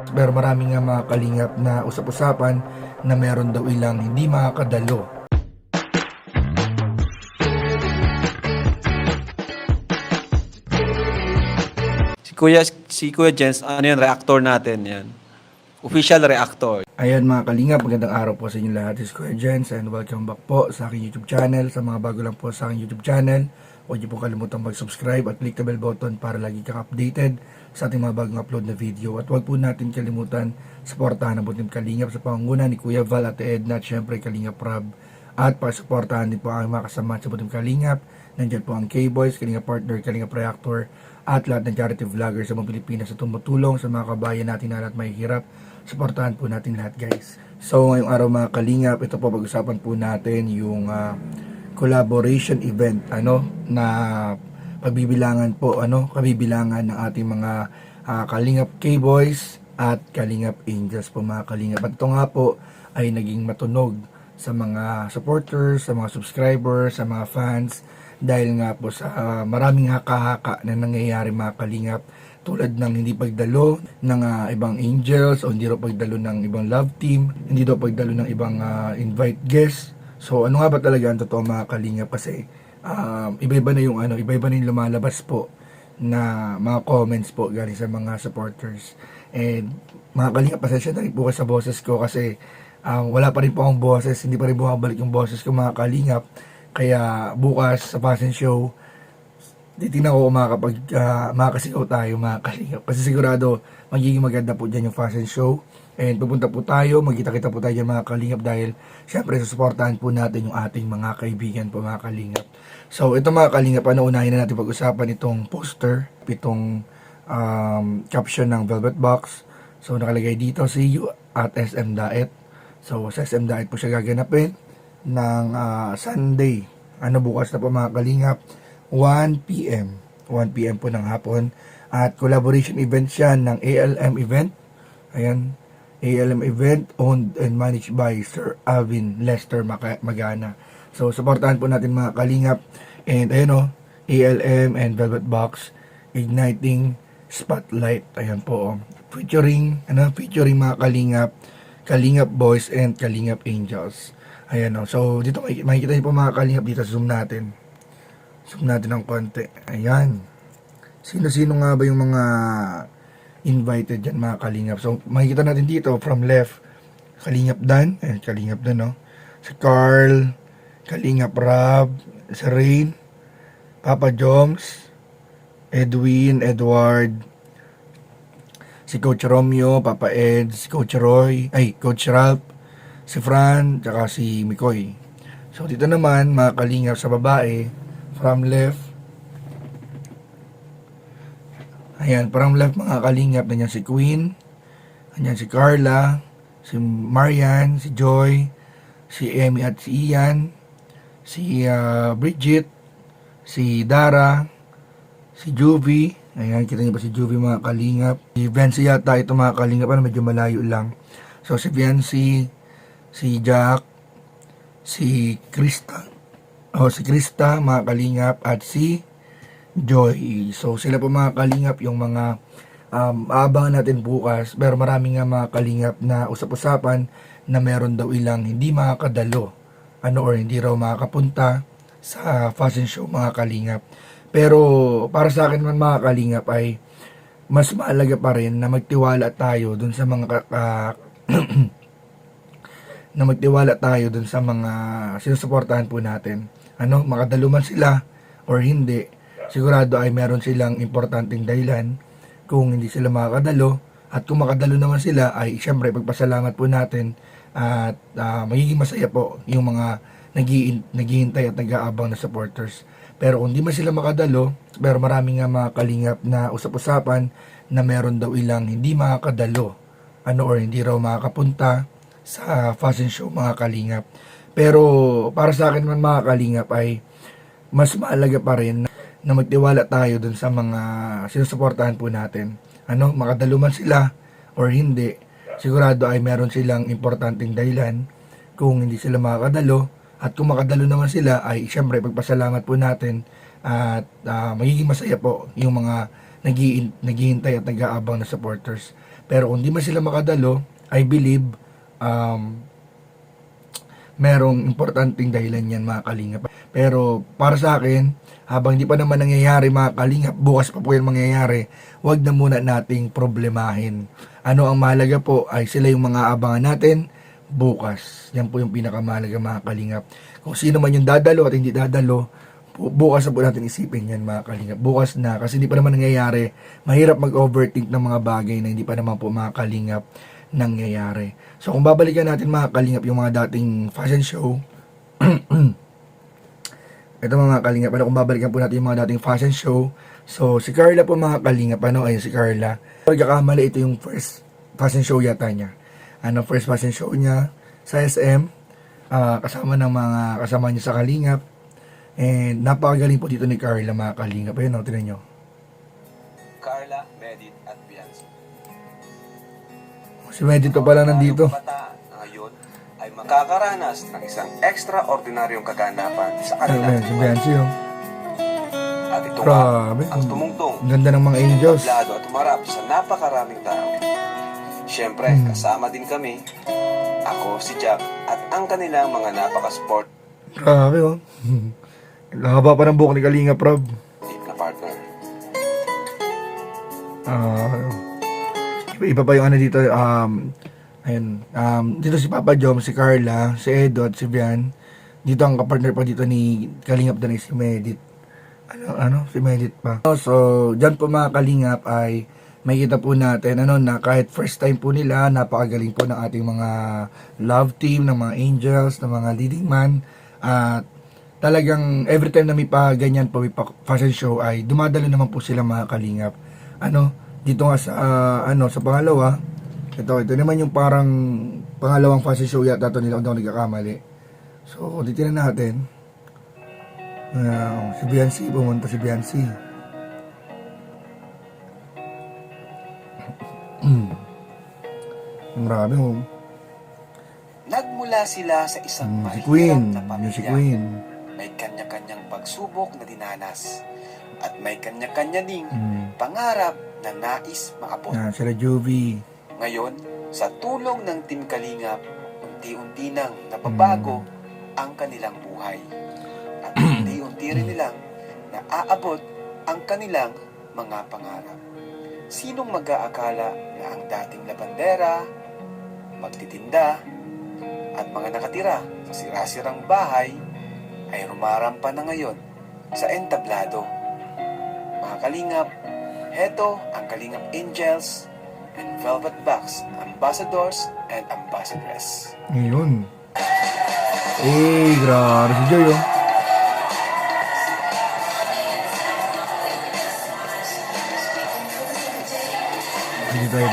Pero marami nga mga kalingap na usap-usapan na meron daw ilang hindi makakadalo. Si Kuya Jens, ano yun, reactor natin yan. Official reactor. Ayan mga kalingap, magandang araw po sa inyo lahat. This is Kuya Jens and welcome back po sa aking YouTube channel. Sa mga bago lang po sa aking YouTube channel, huwag niyo po kalimutang mag-subscribe at click the bell button para lagi kang updated sa ating mga bagong upload na video. At huwag po natin kalimutan suportahan ang butim kalingap sa pangunguna ni Kuya Val at Edna at syempre Kalingap Rob. At pasuportahan din po ang mga kasama sa butim kalingap. Nandiyan po ang K-Boys, Kalingap Partner, Kalingap Reactor at lahat ng charity vloggers sa mga Pilipinas na tumutulong sa mga kabayan natin na lahat may hirap. Suportahan po natin lahat guys. So ngayong araw mga kalingap, ito po pag-usapan po natin yung collaboration event na kabibilangan ng ating mga Kalingap K-Boys at Kalingap Angels po mga kalingap. At ito nga po ay naging matunog sa mga supporters, sa mga subscribers, sa mga fans dahil nga po sa maraming haka-haka na nangyayari mga kalingap tulad ng hindi pagdalo ng ibang angels o hindi daw pagdalo ng ibang love team, hindi daw pagdalo ng ibang invite guests. So ano nga ba talaga ang totoo mga kalingap kasi iba-iba na yung lumalabas po na mga comments po galing sa mga supporters. And mga kalingap, pasensya na rin po sa boses ko kasi wala pa rin po akong boses, hindi pa rin bumabalik yung boses ko mga kalingap. Kaya bukas sa fashion show, titignan ko kung makakasigaw tayo mga kalingap. Kasi sigurado magiging maganda po dyan yung fashion show. And pupunta po tayo, magkita-kita po tayo dyan mga kalingap dahil syempre susuportahan po natin yung ating mga kaibigan po mga kalingap. So ito mga kalingap, unahin na natin pag-usapan itong poster, itong caption ng Velvet Box. So nakalagay dito, see you at SM Daet. So sa SM Daet po siya gaganapin ng Sunday. Bukas na po mga kalingap, 1 p.m. 1 p.m. po ng hapon. At collaboration event siya ng ALM event. Ayan, ALM event owned and managed by Sir Alvin Lester Magana. So supportahan po natin mga kalingap. And ayan ALM and Velvet Box Igniting Spotlight. Ayan po featuring mga kalingap, Kalingap Boys and Kalingap Angels. Ayan so dito makikita niyo po mga kalingap dito, zoom natin ng konti. Ayan, sino-sino nga ba yung mga invited dyan mga kalingap. So makikita natin dito from left, Kalingap Dan, Kalingap Dan si Carl, Kalingap Rob, si Rain, Papa Joms, Edwin, Edward, si Coach Romeo, Papa Ed, si Coach Roy, Coach Ralph, si Fran, tsaka si Mikoy. So dito naman mga kalingap sa babae, from left, ayan, from left mga kalingap, nandiyan si Queen, nandiyan si Carla, si Marian, si Joy, si Emmy at si Ian, si Bridget, si Dara, si Juvie. Ayan, kita niyo ba si Juvie mga kalingap. Si Viancy yata ito mga kalingap, medyo malayo lang. So si Viancy, si Jack, si Krista, mga kalingap, at si Joy. So sila po mga kalingap yung mga aabangan natin bukas. Pero marami nga mga kalingap na usap-usapan na meron daw ilang hindi makakadalo or hindi raw makakapunta sa fashion show mga kalingap. Pero para sa akin man mga kalingap ay mas mahalaga pa rin na magtiwala tayo dun sa mga sinusuportahan po natin. Makadalo man sila or hindi, sigurado ay meron silang importanteng dahilan kung hindi sila makakadalo. At kung makadalo naman sila ay syempre pagpasalamat po natin at magiging masaya po yung mga naghihintay at nag-aabang na supporters. Pero kung di man sila makadalo, pero marami nga mga kalingap na usap-usapan na meron daw ilang hindi makakadalo or hindi raw makakapunta sa fashion show mga kalingap. Pero para sa akin man mga kalingap ay mas mahalaga pa rin na magtiwala tayo dun sa mga sinusuportahan po natin. Makadalo man sila or hindi, sigurado ay meron silang importanteng dahilan kung hindi sila makakadalo. At kung makadalo naman sila ay syempre pagpasalamat po natin at magiging masaya po yung mga naghihintay at nag-aabang na supporters. Pero kung di man sila makadalo, I believe merong importanteng dahilan yan mga kalingap. Pero para sa akin, habang hindi pa naman nangyayari mga kalingap, bukas pa po yan mangyayari, wag na muna nating problemahin. Ano ang mahalaga po ay sila yung mga abangan natin bukas. Yan po yung pinakamahalaga mga kalingap. Kung sino man yung dadalo at hindi dadalo, bukas na po natin isipin yan mga kalingap. Bukas na, kasi hindi pa naman nangyayari. Mahirap mag-overthink ng mga bagay na hindi pa naman po mga kalingap nangyayari. So kung babalikan natin mga kalingap yung mga dating fashion show, ito mga kalingap, kung babalikan po natin yung mga dating fashion show, so si Carla po mga kalingap, ayun si Carla, pagkakamali ito yung first fashion show yata niya. First fashion show niya sa SM, kasama ng mga kasama niya sa kalingap, and napakagaling po dito ni Carla mga kalingap. Ayun, tinan nyo. Carla, Medit at Bianci. Si Medit pa pala nandito. Kabataan na ngayon ay makakaranas ng isang extraordinaryong kaganapan sa kanilang Ayun, si Bianci yun. At ito Grabe. nga ang tumungtong, Ang ganda ng mga angels. tablado at humarap sa napakaraming tao. Siyempre, kasama din kami, ako, si Jack, at ang kanilang mga napaka-sport Grabe oh. Haba pa ng buhok ni Kalinga Prab. team na partner. Iba pa yung ano dito, ayun, dito si Papa Jom, si Carla, si Edo at si Bian. Dito ang kapartner pa dito ni Kalingap doon ay si Medit. Si Medit pa. So, dyan po mga Kalingap ay makikita po natin na kahit first time po nila, napakagaling po ng ating mga love team, ng mga angels, ng mga leading man. At talagang every time na may pa ganyan po, may pa fashion show ay dumadalo naman po sila mga Kalingap. Dito nga sa sa pangalawa, ito naman yung parang pangalawang fashion show yata ito nila kung ako nagkakamali. So, titignan natin. Si Bianci, pumunta si Bianci. Marami oh. Nagmula sila sa isang Si Queen, mahirap na yung si pamilya. Queen. May kanya-kanyang pagsubok na dinanas. At may kanya-kanya ding pangarap na nais maabot. Sila Juvie. Ngayon, sa tulong ng Team Kalingap, unti-unti nang nababago ang kanilang buhay. At unti-unti rin nilang naaabot ang kanilang mga pangarap. Sinong mag-aakala na ang dating labandera, magtitinda, at mga nakatira sa sirasirang bahay ay rumarampa na ngayon sa entablado. Mga Kalingap, heto ang Kalingap Angels and Velvet Box Ambassadors and Ambassadress. Ngayon. Grabe si Joy oh. Hindi tayo.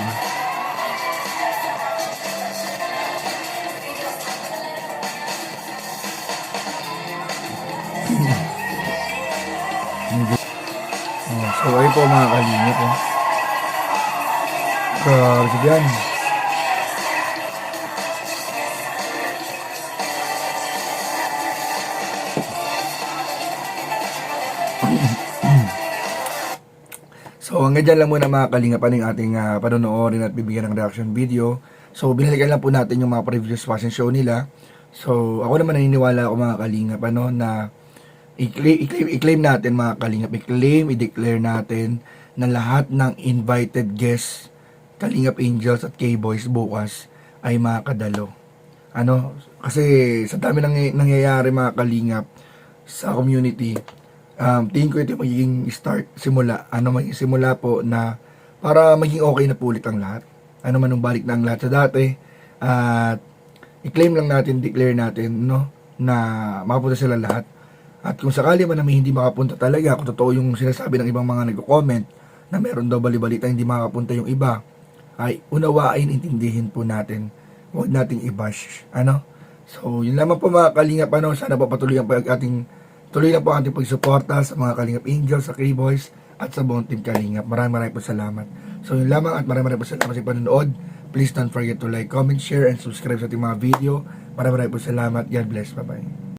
So ayun po mga Kalingap oh. Grabe si Bian. So hanggang dyan lang muna mga Kalingap yung ating panonoorin at bibigyan ng reaction video. So binalikan lang po natin yung mga previous fashion show nila. So ako naman naniniwala ako mga Kalingap na i-claim natin mga Kalingap, i-declare natin na lahat ng invited guests, Kalingap Angels at K-Boys bukas ay makakadalo. Kasi sa dami nangyayari mga Kalingap sa community, tingin ko ito magiging simula po na para maging okay na po ulit ang lahat. Manong balik na ang lahat sa dati at i-claim lang natin, declare natin na makapunta sila lahat. At kung sakali man na may hindi makapunta talaga, kung totoo yung sinasabi ng ibang mga nagko-comment na meron daw bali-balita hindi makapunta yung iba, ay unawain, intindihin po natin. Huwag nating i-bash. So, yun lamang po mga Kalingap. Sana po tuloy lang po ang ating pagsuporta sa mga Kalingap Angels, sa K-Boys, at sa buong Team Kalingap. Maraming po salamat. So, yun lamang at maraming po salamat sa panonood. Please don't forget to like, comment, share, and subscribe sa ating mga video. Maraming po salamat. God bless. Bye-bye.